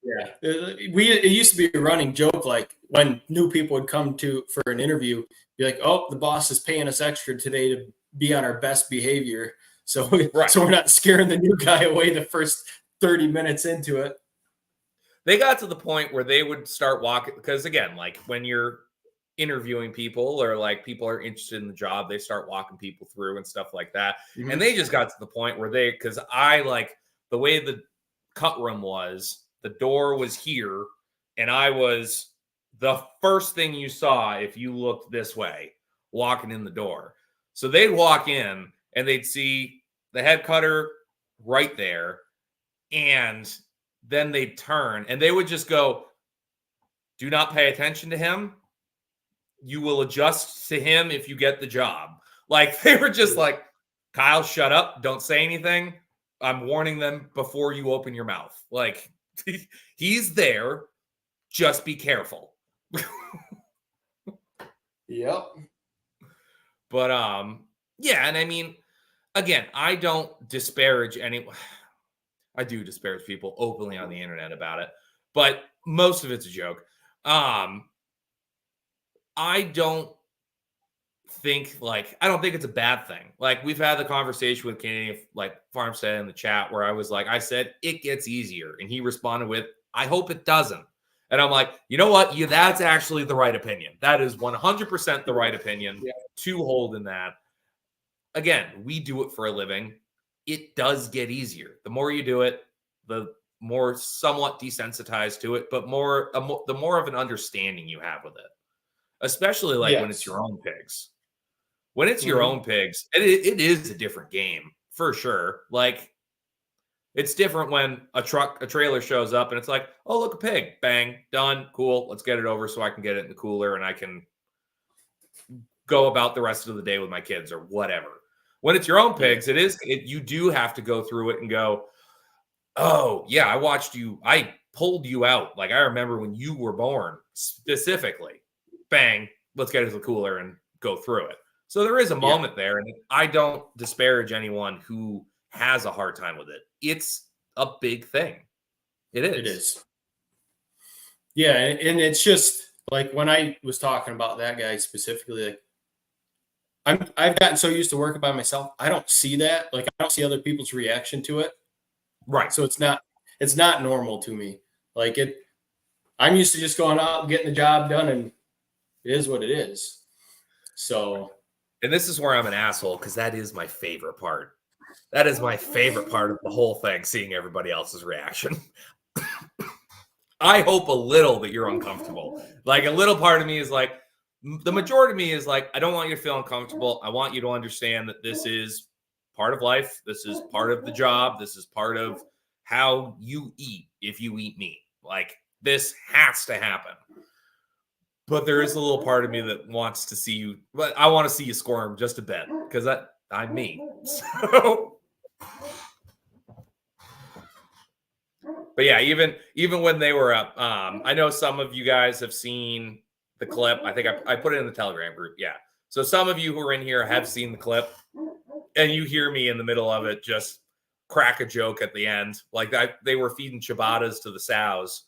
Yeah. It used to be a running joke, like when new people would come for an interview, be like, oh, the boss is paying us extra today to be on our best behavior. So, so we're not scaring the new guy away the first 30 minutes into it.
They got to the point where they would start walking, because again, like when you're interviewing people or like people are interested in the job, they start walking people through and stuff like that. Mm-hmm. And they just got to the point where because I like the way the cut room was, the door was here, and I was the first thing you saw if you looked this way walking in the door. So they'd walk in and they'd see the head cutter right there, and then they'd turn and they would just go, do not pay attention to him. You will adjust to him if you get the job. Like they were just like, Kyle, shut up. Don't say anything. I'm warning them before you open your mouth. Like he's there. Just be careful.
Yep.
But yeah, and I mean, again, I don't disparage anyone. I do disparage people openly on the internet about it, but most of it's a joke. I don't think it's a bad thing. Like we've had the conversation with Canadian Farmstead in the chat where I said it gets easier, and he responded with, I hope it doesn't. And I'm like, you know what? That's actually the right opinion. That is 100% the right opinion to hold in that. Again, we do it for a living. It does get easier. The more you do it, the more somewhat desensitized to it, but the more of an understanding you have with it, especially when it's your own pigs. When it's your own pigs, it is a different game for sure. Like it's different when a trailer shows up and it's like, oh, look, a pig, bang, done, cool. Let's get it over so I can get it in the cooler and I can go about the rest of the day with my kids or whatever. When it's your own pigs, you do have to go through it and go, oh yeah, I watched you. I pulled you out. Like I remember when you were born specifically, bang, let's get it to the cooler and go through it. So there is a moment there, and I don't disparage anyone who has a hard time with it. It's a big thing. It is.
It is. Yeah, and it's just like when I was talking about that guy specifically, like I've gotten so used to working by myself, I don't see that. Like I don't see other people's reaction to it.
Right.
So it's not normal to me. Like I'm used to just going out and getting the job done, and it is what it is. So.
And this is where I'm an asshole, because that is my favorite part. That is my favorite part of the whole thing, seeing everybody else's reaction. I hope a little that you're uncomfortable. Like a little part of me is like, the majority of me is like, I don't want you to feel uncomfortable. I want you to understand that this is part of life. This is part of the job. This is part of how you eat if you eat meat. Like, this has to happen. But there is a little part of me that wants to see you, but I want to see you squirm just a bit because I'm me. So, but yeah, even when they were up, I know some of you guys have seen the clip. I think I put it in the Telegram group. Yeah. So some of you who are in here have seen the clip, and you hear me in the middle of it just crack a joke at the end. Like they were feeding ciabattas to the sows.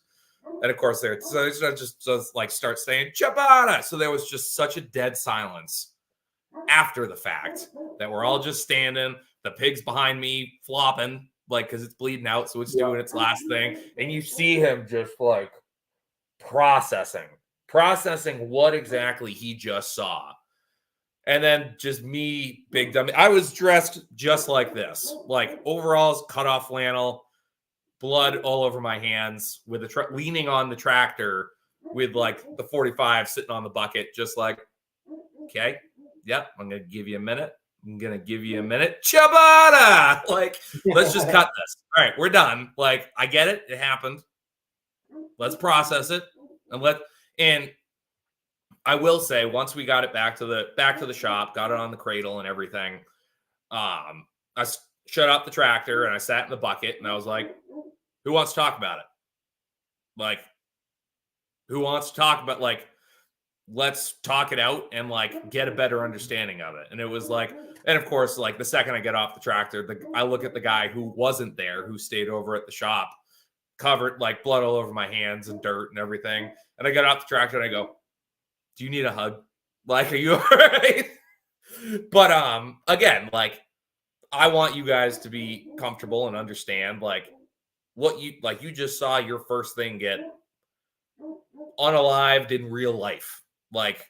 And of course, they're just like start saying ciabatta. So there was just such a dead silence after the fact that we're all just standing. The pig's behind me flopping, like, because it's bleeding out, so it's doing its last thing. And you see him just like processing what exactly he just saw. And then just me, big dummy. I was dressed just like this, like overalls, cut off flannel, blood all over my hands, with leaning on the tractor with like the 45 sitting on the bucket, just like, okay, yep, I'm gonna give you a minute. Ciabatta! Like, let's just cut this. All right, we're done. Like, I get it. It happened. Let's process it. And I will say, once we got it back to the shop, got it on the cradle and everything, I shut up the tractor and I sat in the bucket and I was like, who wants to talk about it? Like, who wants to talk about, like, let's talk it out and like get a better understanding of it. And it was like, and of course, like the second I get off the tractor, I look at the guy who wasn't there, who stayed over at the shop, covered like blood all over my hands and dirt and everything. And I get off the tractor and I go, do you need a hug? Like, are you all right? But again, like, I want you guys to be comfortable and understand like what you just saw your first thing get unalived in real life. Like,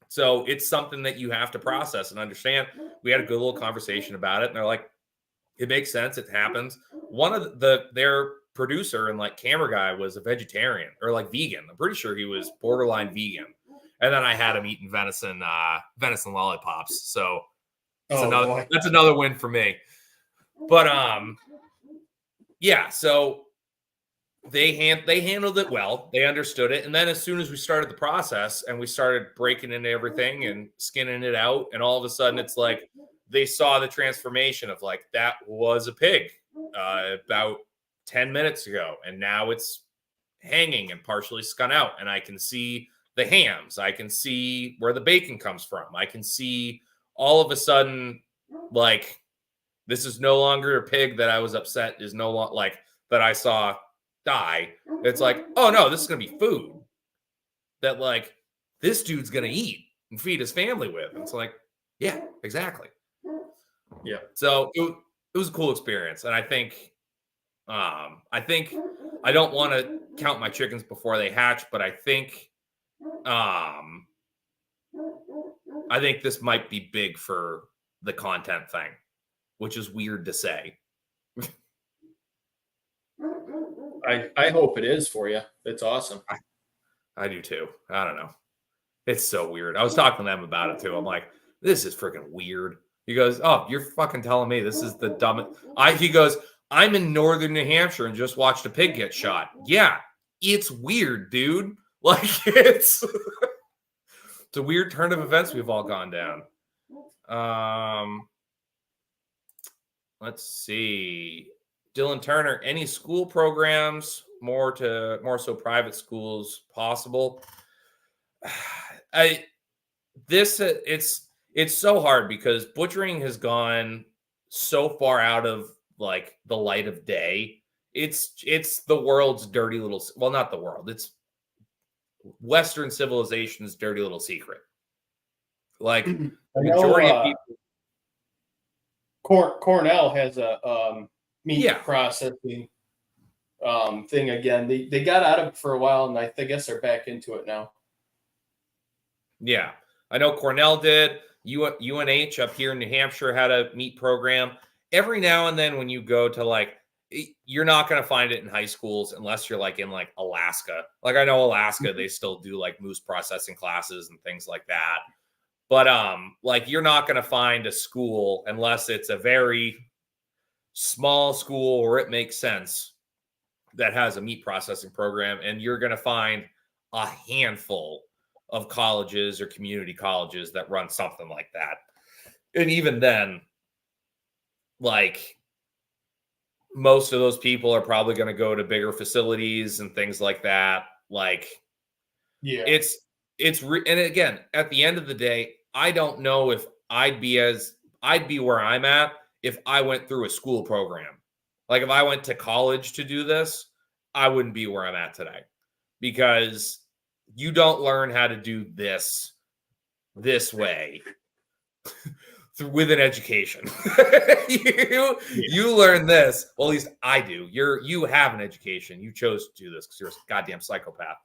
so it's something that you have to process and understand. We had a good little conversation about it, and they're like, it makes sense. It happens. One of their producer and like camera guy was a vegetarian or like vegan. I'm pretty sure he was borderline vegan. And then I had him eating venison lollipops. So that's another win for me. But yeah, so they handled it well. They understood it. And then as soon as we started the process and we started breaking into everything and skinning it out, and all of a sudden it's like they saw the transformation of like, that was a pig about 10 minutes ago, and now it's hanging and partially scun out, and I can see the hams, I can see where the bacon comes from, I can see all of a sudden, like, this is no longer a pig that I was upset is no longer like that I saw die. It's like, oh no, this is gonna be food that like this dude's gonna eat and feed his family with. And it's like, yeah, exactly.
Yeah.
So it was a cool experience. And I think I don't want to count my chickens before they hatch, but I think this might be big for the content thing, which is weird to say.
I hope it is for you. It's awesome.
I do too. I don't know. It's so weird. I was talking to them about it too. I'm like, this is freaking weird. He goes, oh, you're fucking telling me this is the dumbest. He goes, I'm in northern New Hampshire and just watched a pig get shot. Yeah, it's weird, dude. Like, it's a weird turn of events we've all gone down. Let's see. Dylan Turner, any school programs, more so private schools possible? It's so hard because butchering has gone so far out of like the light of day. It's the world's dirty little, well, not the world, it's Western civilization's dirty little secret. Like, the majority of people.
Cornell has a meat processing thing again. They got out of it for a while, and I guess they're back into it now.
Yeah, I know Cornell did. UNH up here in New Hampshire had a meat program. Every now and then when you go to like, you're not going to find it in high schools unless you're like in like Alaska. Like, I know Alaska, they still do like moose processing classes and things like that. But like, you're not going to find a school unless it's a very small school where it makes sense that has a meat processing program, and you're going to find a handful of colleges or community colleges that run something like that. And even then, like, most of those people are probably going to go to bigger facilities and things like that. Like,
yeah,
and again, at the end of the day, I don't know if I'd be where I'm at if I went through a school program. Like, if I went to college to do this, I wouldn't be where I'm at today, because you don't learn how to do this way with an education. you learn this. Well, at least I do. You have an education. You chose to do this because you're a goddamn psychopath.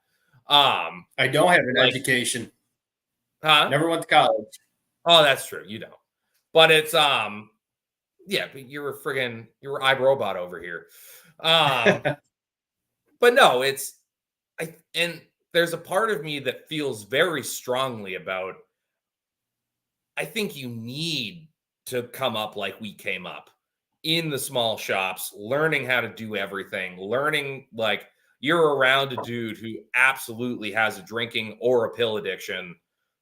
I don't have an education.
Huh?
Never went to college.
Oh, that's true. You don't. But it's yeah, but you're iRobot over here. But no, and there's a part of me that feels very strongly about, I think you need to come up like we came up in the small shops, learning how to do everything, learning, like, you're around a dude who absolutely has a drinking or a pill addiction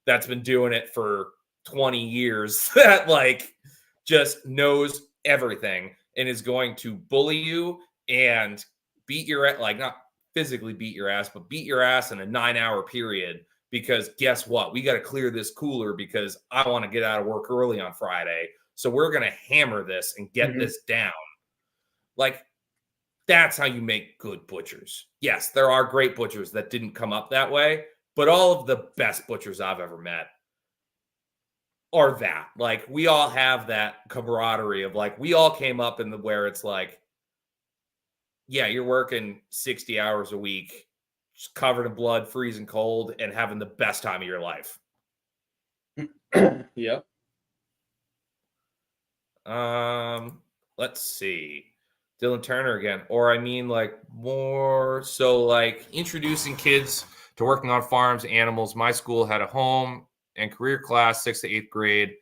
that's been doing it for 20 years, that like just knows everything and is going to bully you and beat your, like, not physically beat your ass, but beat your ass in a 9-hour period, because guess what? We got to clear this cooler because I want to get out of work early on Friday. So we're going to hammer this and get this down. Like, that's how you make good butchers. Yes, there are great butchers that didn't come up that way, but all of the best butchers I've ever met are that. Like, we all have that camaraderie of, like, we all came up in the where it's like, yeah, you're working 60 hours a week, just covered in blood, freezing cold, and having the best time of your life.
Yep.
Let's see. Dylan Turner again. Or I mean, like, more so like introducing kids to working on farms, animals. My school had a home and career class, 6th to 8th grade,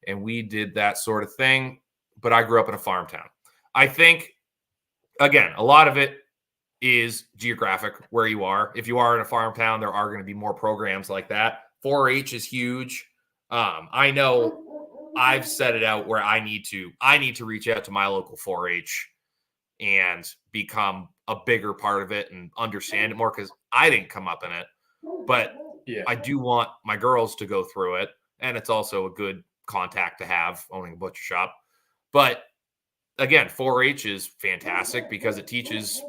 and we did that sort of thing. But I grew up in a farm town. I think, again, a lot of it is geographic, where you are. If you are in a farm town, there are going to be more programs like that. 4-H is huge. I know I've set it out where I need to reach out to my local 4-H and become a bigger part of it and understand it more, because I didn't come up in it. But yeah, I do want my girls to go through it, and it's also a good contact to have owning a butcher shop. But again, 4-H is fantastic because it teaches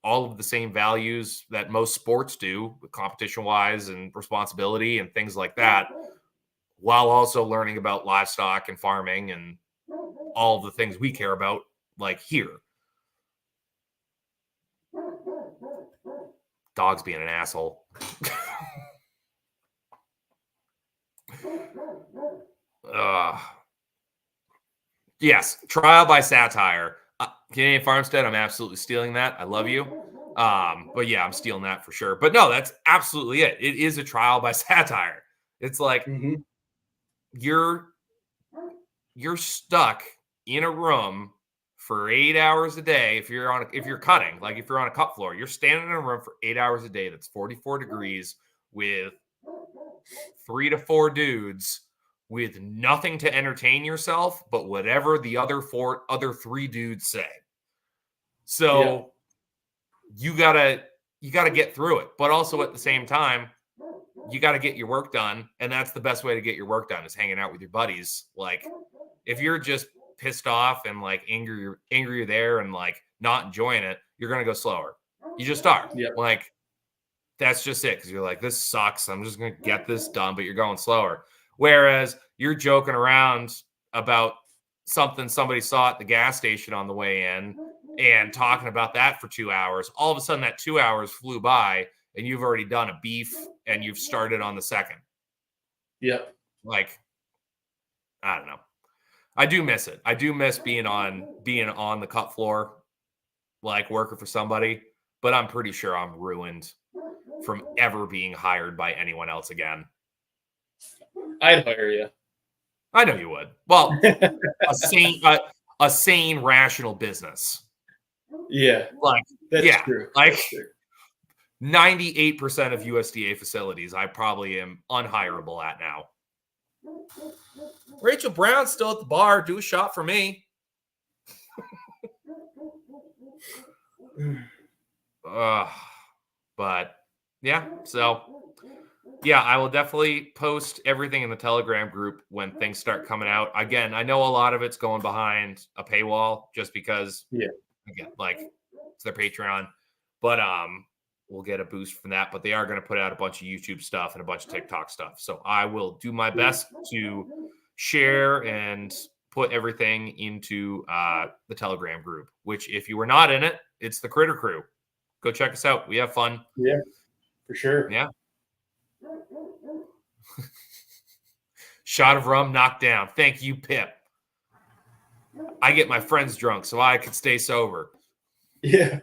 all of the same values that most sports do, competition-wise and responsibility and things like that, while also learning about livestock and farming and all of the things we care about, like here. Dog's being an asshole. Yes, trial by satire. Canadian Farmstead, I'm absolutely stealing that. I love you. But yeah, I'm stealing that for sure. But no, that's absolutely it. It is a trial by satire. It's like you're stuck in a room for 8 hours a day. If you're cutting, like if you're on a cut floor, you're standing in a room for 8 hours a day that's 44 degrees with 3 to 4 dudes with nothing to entertain yourself but whatever the other 3 dudes say. So you gotta get through it, but also at the same time, you got to get your work done, and that's the best way to get your work done, is hanging out with your buddies. Like, if you're just pissed off and like angry there and like not enjoying it, you're gonna go slower. You just are. Like, that's just it, because you're like, this sucks, I'm just gonna get this done, but you're going slower. Whereas you're joking around about something somebody saw at the gas station on the way in and talking about that for 2 hours. All of a sudden that 2 hours flew by and you've already done a beef and you've started on the second.
Yep.
Like, I don't know. I do miss it. I do miss being on the cut floor, like working for somebody, but I'm pretty sure I'm ruined from ever being hired by anyone else again. I'd
hire you.
I know you would. Well, a a sane, rational business.
Yeah.
Like,
that's true.
Like,
that's true.
98% of USDA facilities, I probably am unhireable at now. Rachel Brown's still at the bar. Do a shot for me. But yeah, so yeah, I will definitely post everything in the Telegram group when things start coming out. Again, I know a lot of it's going behind a paywall just because, again, like it's their Patreon, but we'll get a boost from that. But they are going to put out a bunch of YouTube stuff and a bunch of TikTok stuff. So I will do my best to share and put everything into the Telegram group, which if you were not in it, it's the Critter Crew. Go check us out. We have fun.
Yeah, for sure.
Yeah. Shot of rum knocked down. Thank you, Pip. I get my friends drunk so I could stay sober.
Yeah.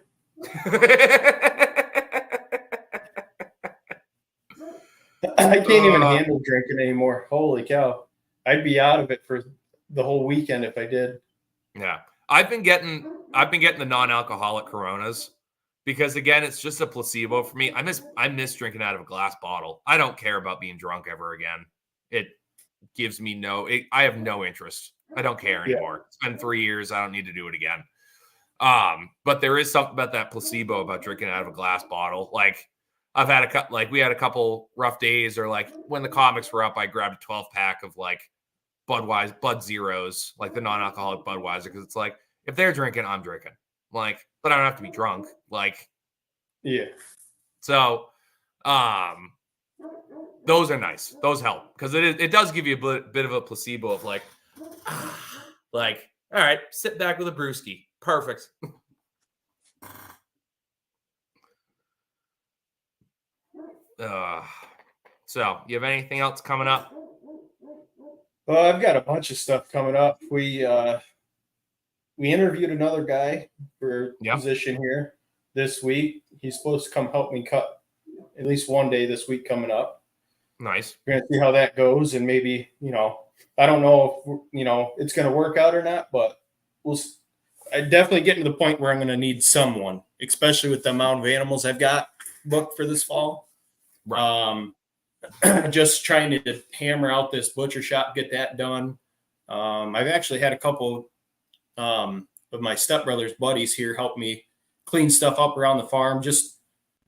I can't even handle drinking anymore. Holy cow. I'd be out of it for the whole weekend if I did.
Yeah. I've been getting the non-alcoholic Coronas because again, it's just a placebo for me. I miss drinking out of a glass bottle. I don't care about being drunk ever again. It gives me I have no interest. I don't care anymore. Yeah. It's been 3 years. I don't need to do it again. But there is something about that placebo about drinking out of a glass bottle. Like I've had we had a couple rough days, or like when the comics were up, I grabbed a 12-pack of like Bud Zeros, like the non-alcoholic Budweiser, because it's like if they're drinking, I'm drinking. Like, but I don't have to be drunk. Like,
yeah.
So, those are nice. Those help because it does give you a bit of a placebo of like, all right, sit back with a brewski. Perfect. So, you have anything else coming up?
Well, I've got a bunch of stuff coming up. We interviewed another guy for a position here this week. He's supposed to come help me cut at least one day this week coming up.
Nice.
We're going to see how that goes, and maybe, I don't know if, it's going to work out or not, but I definitely getting to the point where I'm going to need someone, especially with the amount of animals I've got booked for this fall.
Right.
Just trying to hammer out this butcher shop, get that done. I've actually had a couple of my stepbrother's buddies here help me clean stuff up around the farm. Just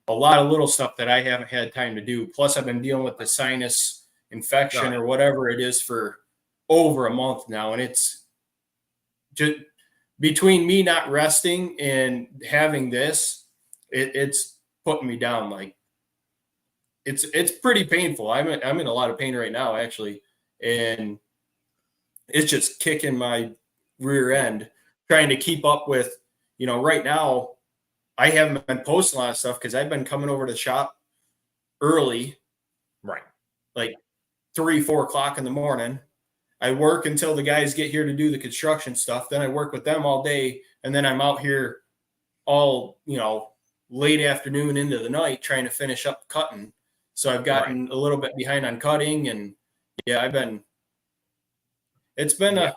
a lot of little stuff that I haven't had time to do. Plus, I've been dealing with the sinus infection or whatever it is for over a month now. And it's just between me not resting and having this, it's putting me down. Like it's pretty painful. I'm in a lot of pain right now, actually. And it's just kicking my rear end, trying to keep up with, right now, I haven't been posting a lot of stuff because I've been coming over to the shop early.
Right.
Like 3-4 o'clock in the morning. I work until the guys get here to do the construction stuff. Then I work with them all day. And then I'm out here all, late afternoon into the night trying to finish up cutting. So I've gotten a little bit behind on cutting, and it's been a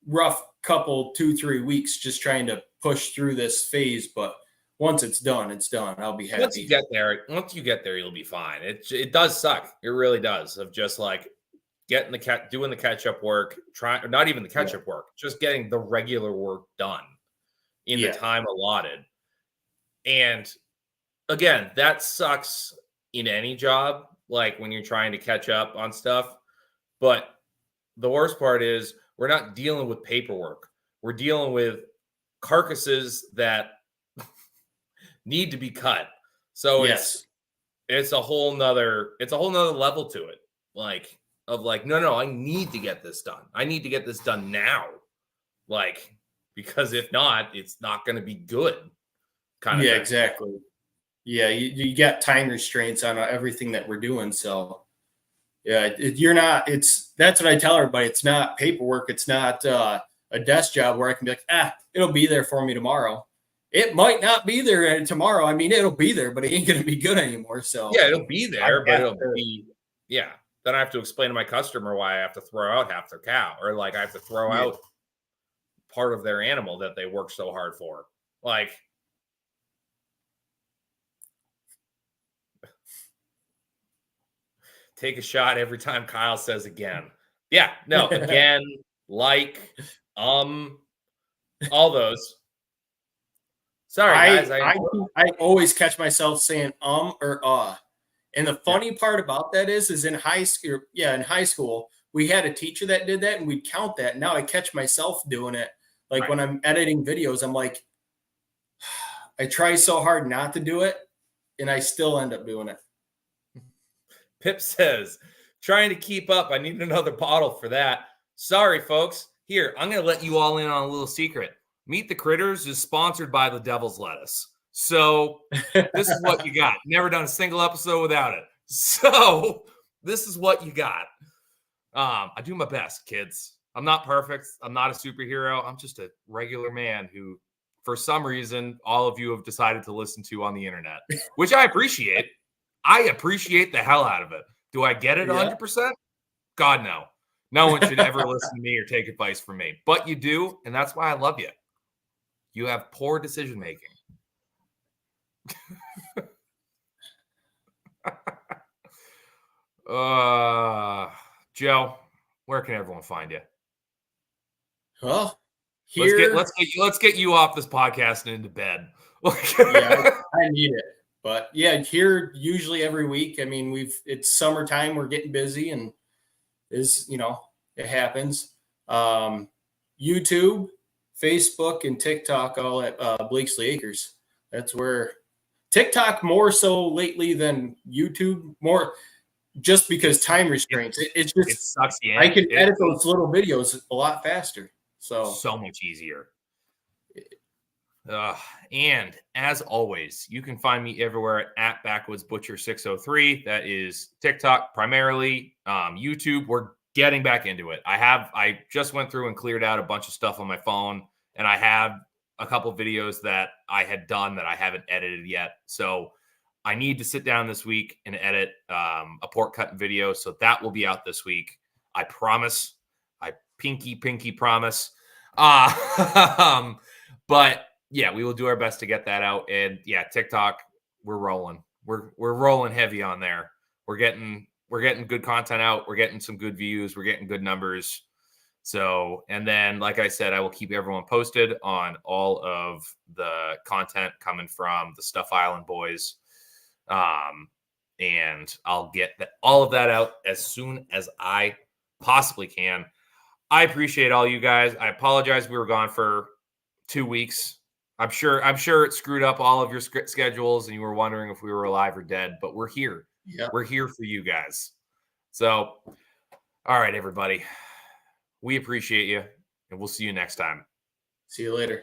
rough couple 2-3 weeks just trying to push through this phase, but once it's done, it's done. I'll be happy.
Once you get there, you'll be fine. It does suck. It really does. Of just like doing the catch up work, not even the catch up work, just getting the regular work done in the time allotted. And again, that sucks in any job, like when you're trying to catch up on stuff. But the worst part is we're not dealing with paperwork. We're dealing with carcasses that need to be cut. So it's a whole nother level to it. Like, no, I need to get this done. I need to get this done now. Like, because if not, it's not going to be good. Kind of thing.
Exactly. Yeah, you got time restraints on everything that we're doing. So, that's what I tell everybody. It's not paperwork. It's not a desk job where I can be like, it'll be there for me tomorrow. It might not be there tomorrow. I mean, it'll be there, but it ain't going to be good anymore. So
yeah, it'll be there, but it'll be, Then I have to explain to my customer why I have to throw out half their cow, or like I have to throw out part of their animal that they work so hard for. Like, take a shot every time Kyle says again. Yeah, no, again, like, all those. Sorry, guys.
I always catch myself saying or and the funny part about that is in high school, we had a teacher that did that and we'd count that. Now I catch myself doing it. Like when I'm editing videos, I'm like, I try so hard not to do it, and I still end up doing it.
Pip says, trying to keep up. I need another bottle for that. Sorry, folks. Here, I'm going to let you all in on a little secret. Meet the Critters is sponsored by the Devil's Lettuce. So this is what you got. Never done a single episode without it. So this is what you got. I do my best, kids. I'm not perfect. I'm not a superhero. I'm just a regular man who, for some reason, all of you have decided to listen to on the internet, which I appreciate. I appreciate the hell out of it. Do I get it 100%? God, no. No one should ever listen to me or take advice from me. But you do, and that's why I love you. You have poor decision making. Joe, where can everyone find you?
Well,
let's get you off this podcast and into bed.
Yeah, I need it. But yeah, here usually every week. I mean, it's summertime, we're getting busy, and it happens. YouTube, Facebook, and TikTok, all at Blakesley Acres. That's where TikTok more so lately than YouTube, more just because time restraints. It
sucks.
I can edit those little videos a lot faster.
So much easier. And as always, you can find me everywhere at BackwoodsButcher603. That is TikTok primarily. YouTube, we're getting back into it. I just went through and cleared out a bunch of stuff on my phone, and I have a couple videos that I had done that I haven't edited yet. So I need to sit down this week and edit a pork cutting video. So that will be out this week. I promise. I pinky promise. But yeah, we will do our best to get that out. And yeah, TikTok, we're rolling. We're rolling heavy on there. We're getting good content out. We're getting some good views. We're getting good numbers. So, and then, like I said, I will keep everyone posted on all of the content coming from the Stuff Island boys. And I'll get all of that out as soon as I possibly can. I appreciate all you guys. I apologize we were gone for 2 weeks. I'm sure it screwed up all of your schedules and you were wondering if we were alive or dead, but we're here.
Yeah.
We're here for you guys. So, all right, everybody. We appreciate you, and we'll see you next time.
See you later.